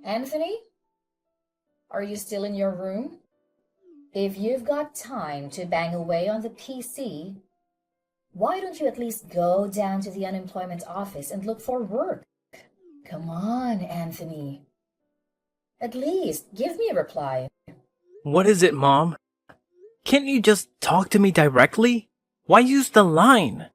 Anthony, are you still in your room? If you've got time to bang away on the PC, why don't you at least go down to the unemployment office and look for work? Come on, Anthony. At least give me a reply. What is it, Mom? Can't you just talk to me directly? Why use the line?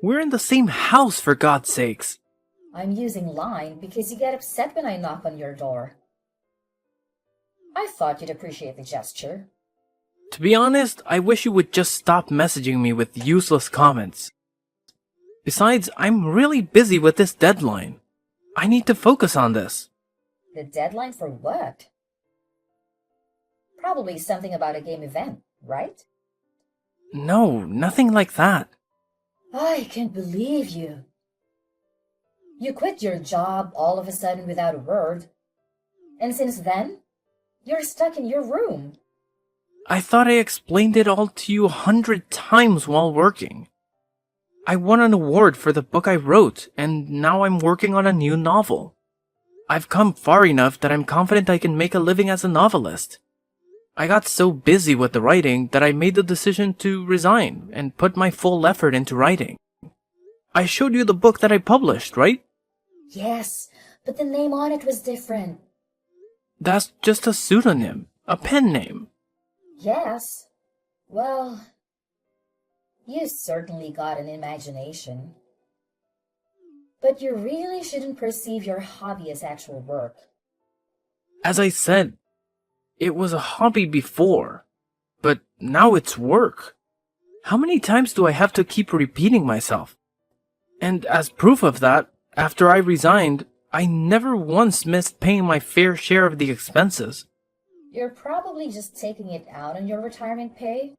We're in the same house, for God's sakes. I'm using line because you get upset when I knock on your door. I thought you'd appreciate the gesture. To be honest, I wish you would just stop messaging me with useless comments. Besides, I'm really busy with this deadline. I need to focus on this. The deadline for what? Probably something about a game event, right? No, nothing like that. I can't believe you. You quit your job all of a sudden without a word. And since then, you're stuck in your room. I thought I explained it all to you 100 times while working. I won an award for the book I wrote, and now I'm working on a new novel. I've come far enough that I'm confident I can make a living as a novelist. I got so busy with the writing that I made the decision to resign and put my full effort into writing. I showed you the book that I published, right? Yes, but the name on it was different. That's just a pseudonym, a pen name. Yes. Well, you certainly got an imagination. But you really shouldn't perceive your hobby as actual work. As I said, it was a hobby before, but now it's work. How many times do I have to keep repeating myself? And as proof of that, after I resigned, I never once missed paying my fair share of the expenses. You're probably just taking it out on your retirement pay.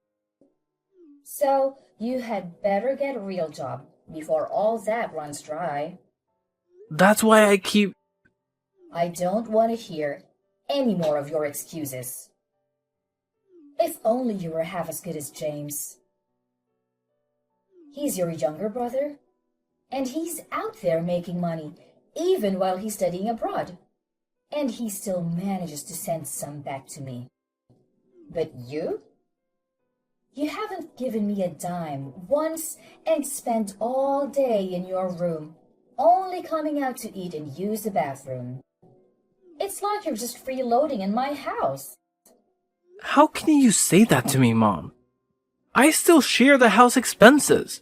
So you had better get a real job before all that runs dry. That's why I don't want to hear any more of your excuses. If only you were half as good as James. He's your younger brother, and he's out there making money, even while he's studying abroad. And he still manages to send some back to me. But you? You haven't given me a dime once and spent all day in your room, only coming out to eat and use the bathroom. It's like you're just freeloading in my house. How can you say that to me, Mom? I still share the house expenses.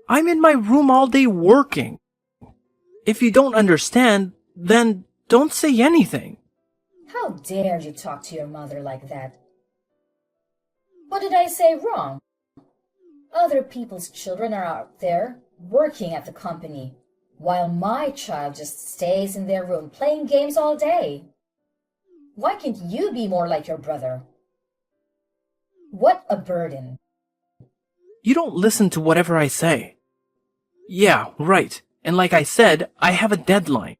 I'm in my room all day working. If you don't understand, then don't say anything. How dare you talk to your mother like that? What did I say wrong? Other people's children are out there working at the company, while my child just stays in their room playing games all day. Why can't you be more like your brother? What a burden. You don't listen to whatever I say. Yeah, right. And like I said, I have a deadline.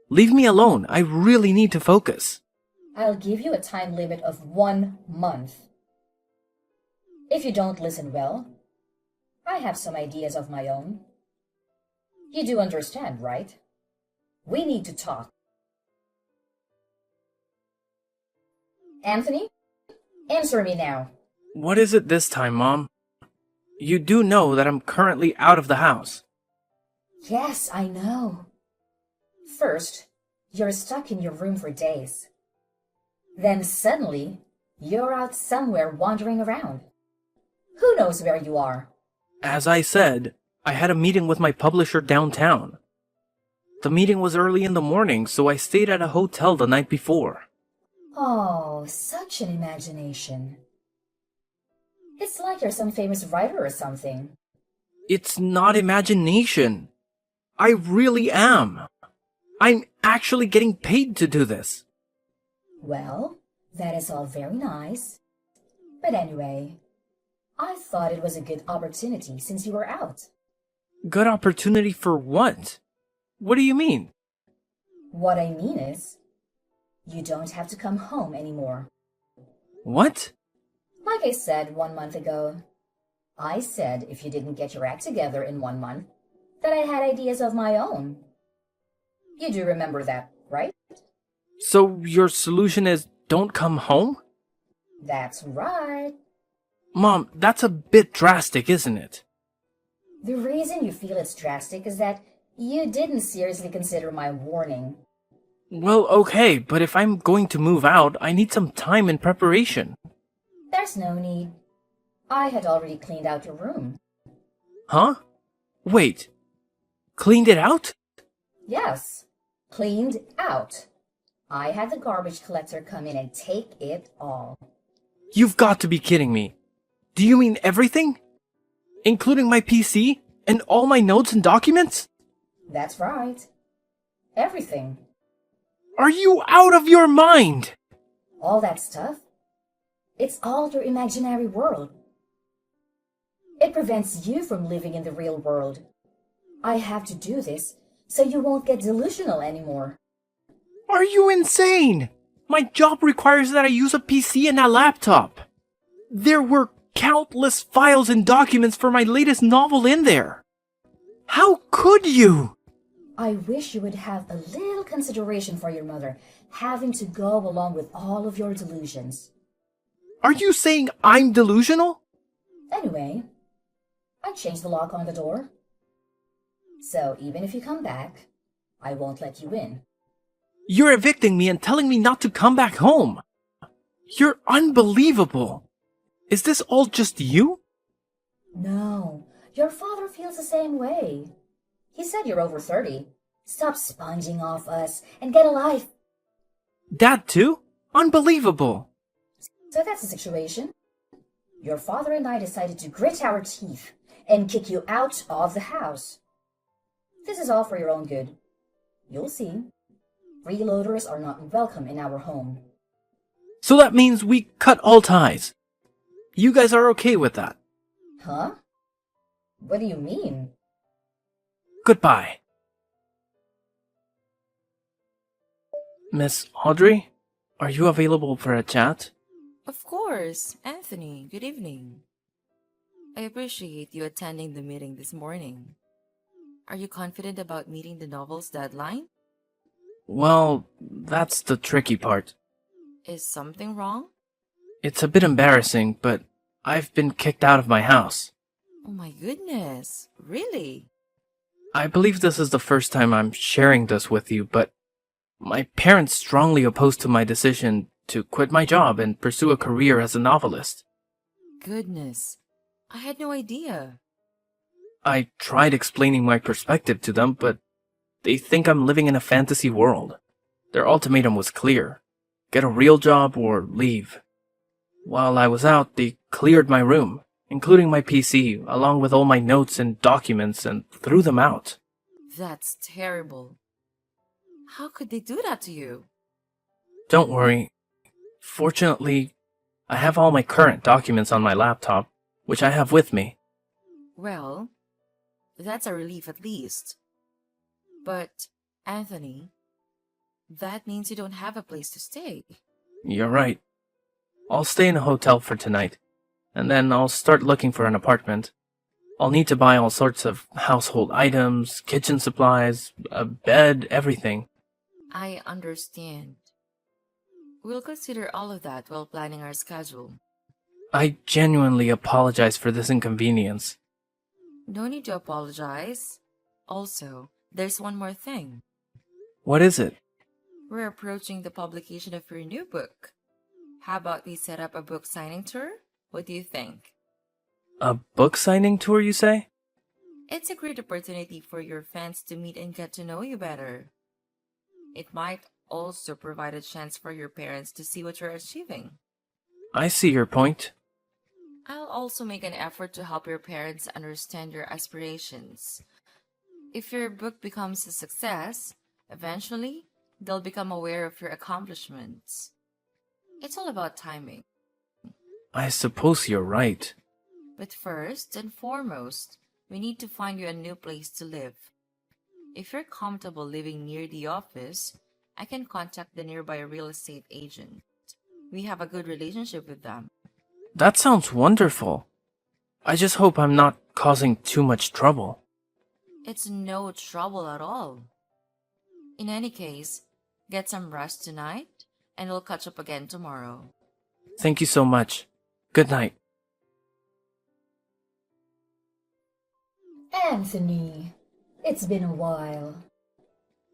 Leave me alone. I really need to focus. I'll give you a time limit of 1 month. If you don't listen well, I have some ideas of my own. You do understand, right? We need to talk. Anthony, answer me now. What is it this time, Mom? You do know that I'm currently out of the house. Yes, I know. First, you're stuck in your room for days. Then suddenly, you're out somewhere wandering around. Who knows where you are? As I said, I had a meeting with my publisher downtown. The meeting was early in the morning, so I stayed at a hotel the night before. Oh, such an imagination. It's like you're some famous writer or something. It's not imagination. I really am. I'm actually getting paid to do this. Well, that is all very nice. But anyway, I thought it was a good opportunity since you were out. Good opportunity for what? What do you mean? What I mean is, you don't have to come home anymore. What? Like I said 1 month ago, I said if you didn't get your act together in 1 month, that I had ideas of my own. You do remember that, right? So your solution is don't come home? That's right. Mom, that's a bit drastic, isn't it? The reason you feel it's drastic is that you didn't seriously consider my warning. Well, okay, but if I'm going to move out, I need some time in preparation. There's no need. I had already cleaned out your room. Huh? Wait. Cleaned it out? Yes, cleaned out. I had the garbage collector come in and take it all. You've got to be kidding me. Do you mean everything? Including my PC and all my notes and documents? That's right. Everything. Are you out of your mind? All that stuff. It's all your imaginary world. It prevents you from living in the real world. I have to do this so you won't get delusional anymore. Are you insane? My job requires that I use a PC and a laptop. There were countless files and documents for my latest novel in there. How could you? I wish you would have a little consideration for your mother, having to go along with all of your delusions. Are you saying I'm delusional? Anyway, I changed the lock on the door. So even if you come back, I won't let you in. You're evicting me and telling me not to come back home. You're unbelievable. Is this all just you? No, your father feels the same way. He said you're over 30. Stop sponging off us and get a life. Dad too? Unbelievable. So that's the situation. Your father and I decided to grit our teeth and kick you out of the house. This is all for your own good. You'll see. Freeloaders are not welcome in our home. So that means we cut all ties. You guys are okay with that? Huh? What do you mean? Goodbye. Miss Audrey, are you available for a chat? Of course, Anthony. Good evening. I appreciate you attending the meeting this morning. Are you confident about meeting the novel's deadline? Well, that's the tricky part. Is something wrong? It's a bit embarrassing, but I've been kicked out of my house. Oh my goodness, really? I believe this is the first time I'm sharing this with you, but my parents strongly opposed to my decision to quit my job and pursue a career as a novelist. Goodness, I had no idea. I tried explaining my perspective to them, but they think I'm living in a fantasy world. Their ultimatum was clear. Get a real job or leave. While I was out, they cleared my room, including my PC, along with all my notes and documents, and threw them out. That's terrible. How could they do that to you? Don't worry. Fortunately, I have all my current documents on my laptop, which I have with me. Well, that's a relief at least. But, Anthony, that means you don't have a place to stay. You're right. I'll stay in a hotel for tonight, and then I'll start looking for an apartment. I'll need to buy all sorts of household items, kitchen supplies, a bed, everything. I understand. We'll consider all of that while planning our schedule. I genuinely apologize for this inconvenience. No need to apologize. Also, there's one more thing. What is it? We're approaching the publication of your new book. How about we set up a book signing tour? What do you think? A book signing tour, you say? It's a great opportunity for your fans to meet and get to know you better. It might also provide a chance for your parents to see what you're achieving. I see your point. I'll also make an effort to help your parents understand your aspirations. If your book becomes a success, eventually, they'll become aware of your accomplishments. It's all about timing. I suppose you're right. But first and foremost, we need to find you a new place to live. If you're comfortable living near the office, I can contact the nearby real estate agent. We have a good relationship with them. That sounds wonderful. I just hope I'm not causing too much trouble. It's no trouble at all. In any case, Get some rest tonight, and we'll catch up again tomorrow. Thank you so much. Good night. Anthony, it's been a while.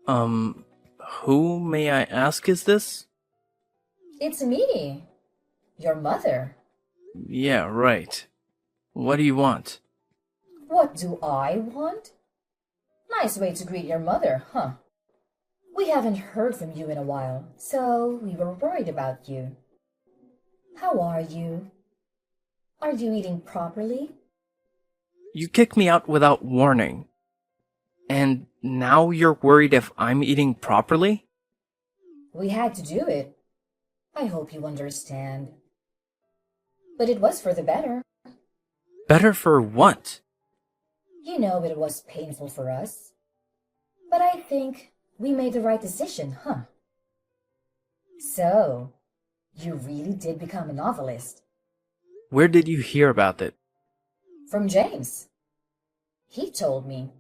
Who may I ask is this? It's me, your mother. Yeah, right. What do you want? What do I want? Nice way to greet your mother, huh? We haven't heard from you in a while, so we were worried about you. How are you? Are you eating properly? You kicked me out without warning. And now you're worried if I'm eating properly? We had to do it. I hope you understand. But it was for the better. Better for what? You know it was painful for us. But I think we made the right decision, huh? So, you really did become a novelist. Where did you hear about it? From James. He told me.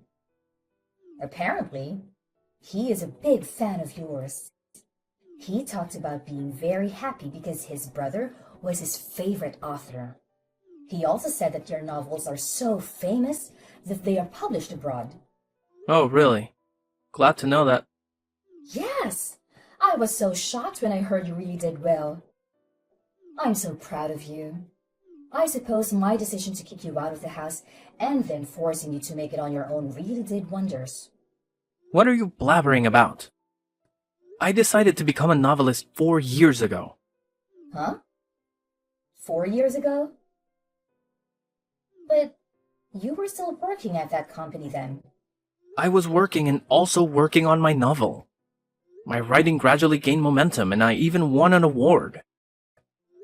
Apparently, he is a big fan of yours. He talked about being very happy because his brother was his favorite author. He also said that your novels are so famous that they are published abroad. Oh, really? Glad to know that. Yes! I was so shocked when I heard you really did well. I'm so proud of you. I suppose my decision to kick you out of the house and then forcing you to make it on your own really did wonders. What are you blabbering about? I decided to become a novelist 4 years ago. Huh? 4 years ago? But you were still working at that company then. I was working and also working on my novel. My writing gradually gained momentum and I even won an award.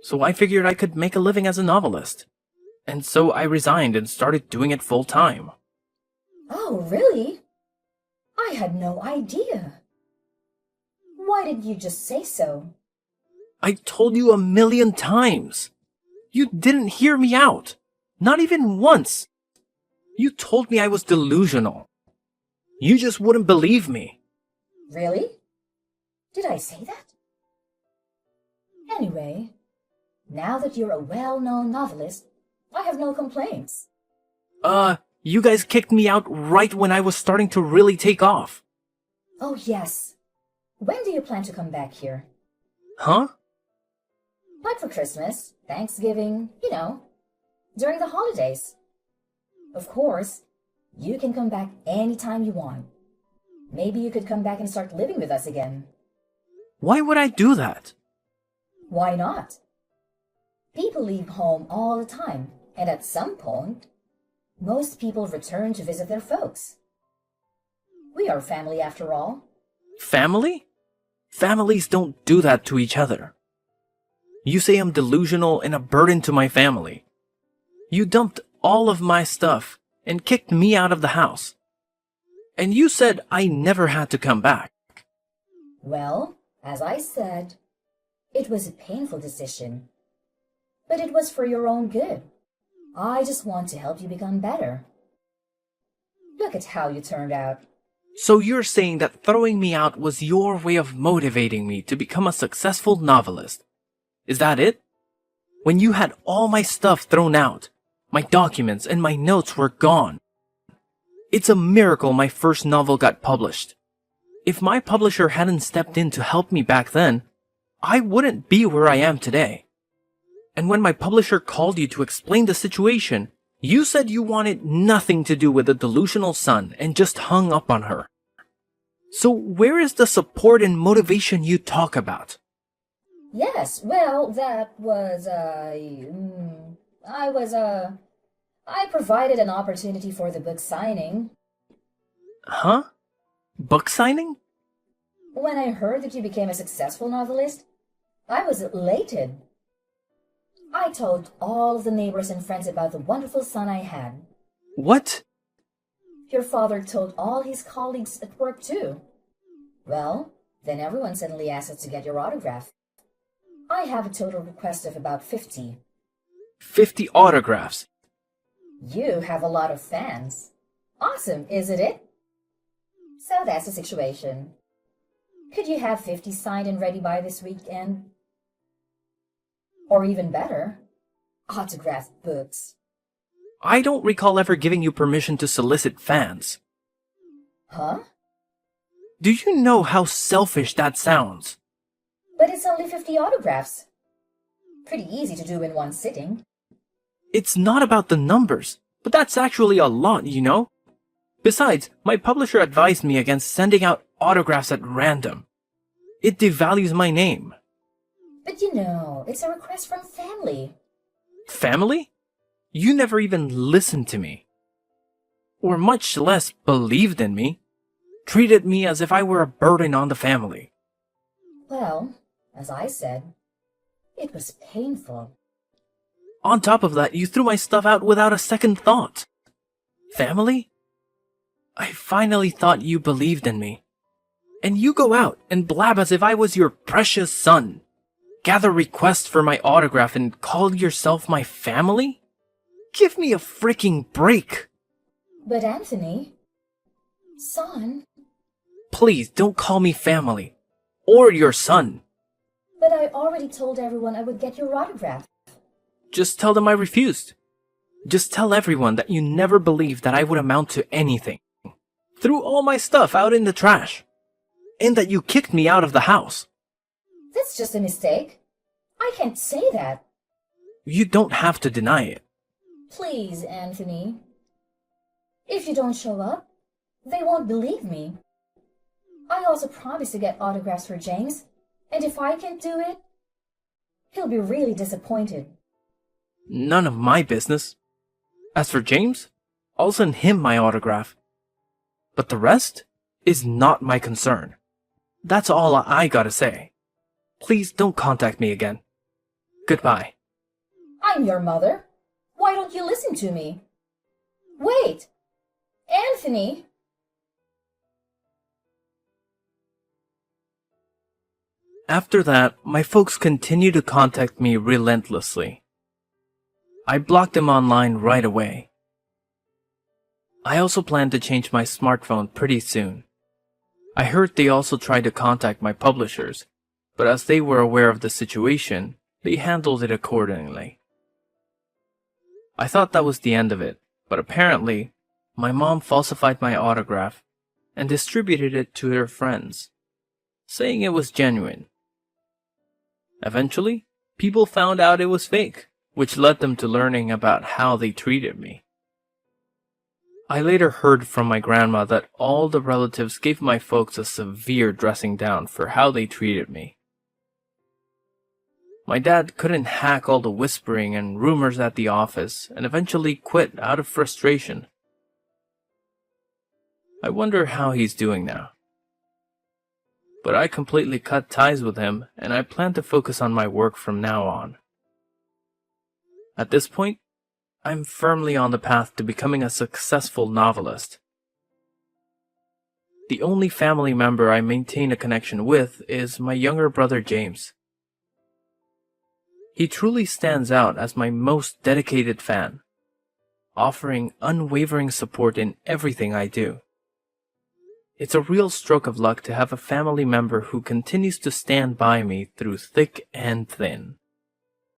So I figured I could make a living as a novelist. And so I resigned and started doing it full time. Oh, really? I had no idea. Why didn't you just say so? I told you 1,000,000 times. You didn't hear me out. Not even once. You told me I was delusional. You just wouldn't believe me. Really? Did I say that? Anyway, now that you're a well-known novelist, I have no complaints. You guys kicked me out right when I was starting to really take off. Oh, yes. When do you plan to come back here? Huh? Like for Christmas, Thanksgiving, during the holidays. Of course, you can come back anytime you want. Maybe you could come back and start living with us again. Why would I do that? Why not? People leave home all the time, and at some point, most people return to visit their folks. We are family after all. Family? Families don't do that to each other. You say I'm delusional and a burden to my family. You dumped all of my stuff and kicked me out of the house. And you said I never had to come back. Well, as I said, it was a painful decision. But it was for your own good. I just want to help you become better. Look at how you turned out. So you're saying that throwing me out was your way of motivating me to become a successful novelist. Is that it? When you had all my stuff thrown out, my documents and my notes were gone. It's a miracle my first novel got published. If my publisher hadn't stepped in to help me back then, I wouldn't be where I am today. And when my publisher called you to explain the situation, you said you wanted nothing to do with the delusional son and just hung up on her. So where is the support and motivation you talk about? Yes, well, that was, I provided an opportunity for the book signing. Huh? Book signing? When I heard that you became a successful novelist, I was elated. I told all of the neighbors and friends about the wonderful son I had. What? Your father told all his colleagues at work too. Well, then everyone suddenly asked us to get your autograph. I have a total request of about 50. 50 autographs. You have a lot of fans. Awesome, isn't it? So that's the situation. Could you have 50 signed and ready by this weekend? Or even better, autographed books. I don't recall ever giving you permission to solicit fans. Huh? Do you know how selfish that sounds? But it's only 50 autographs. Pretty easy to do in one sitting. It's not about the numbers, but that's actually a lot, you know? Besides, my publisher advised me against sending out autographs at random. It devalues my name. But you know, it's a request from family. Family? You never even listened to me. Or much less believed in me. Treated me as if I were a burden on the family. Well, as I said, it was painful. On top of that, you threw my stuff out without a second thought. Family? I finally thought you believed in me. And you go out and blab as if I was your precious son. Gather requests for my autograph and call yourself my family? Give me a freaking break. But Anthony, son... Please don't call me family. Or your son. But I already told everyone I would get your autograph. Just tell them I refused. Just tell everyone that you never believed that I would amount to anything. Threw all my stuff out in the trash. And that you kicked me out of the house. That's just a mistake. I can't say that. You don't have to deny it. Please, Anthony. If you don't show up, they won't believe me. I also promised to get autographs for James, and if I can't do it, he'll be really disappointed. None of my business. As for James, I'll send him my autograph. But the rest is not my concern. That's all I gotta say. Please don't contact me again. Goodbye. I'm your mother. Why don't you listen to me? Wait! Anthony! After that, my folks continued to contact me relentlessly. I blocked them online right away. I also plan to change my smartphone pretty soon. I heard they also tried to contact my publishers, but as they were aware of the situation, they handled it accordingly. I thought that was the end of it, but apparently, my mom falsified my autograph and distributed it to her friends, saying it was genuine. Eventually, people found out it was fake, which led them to learning about how they treated me. I later heard from my grandma that all the relatives gave my folks a severe dressing down for how they treated me. My dad couldn't hack all the whispering and rumors at the office and eventually quit out of frustration. I wonder how he's doing now. But I completely cut ties with him and I plan to focus on my work from now on. At this point, I'm firmly on the path to becoming a successful novelist. The only family member I maintain a connection with is my younger brother James. He truly stands out as my most dedicated fan, offering unwavering support in everything I do. It's a real stroke of luck to have a family member who continues to stand by me through thick and thin.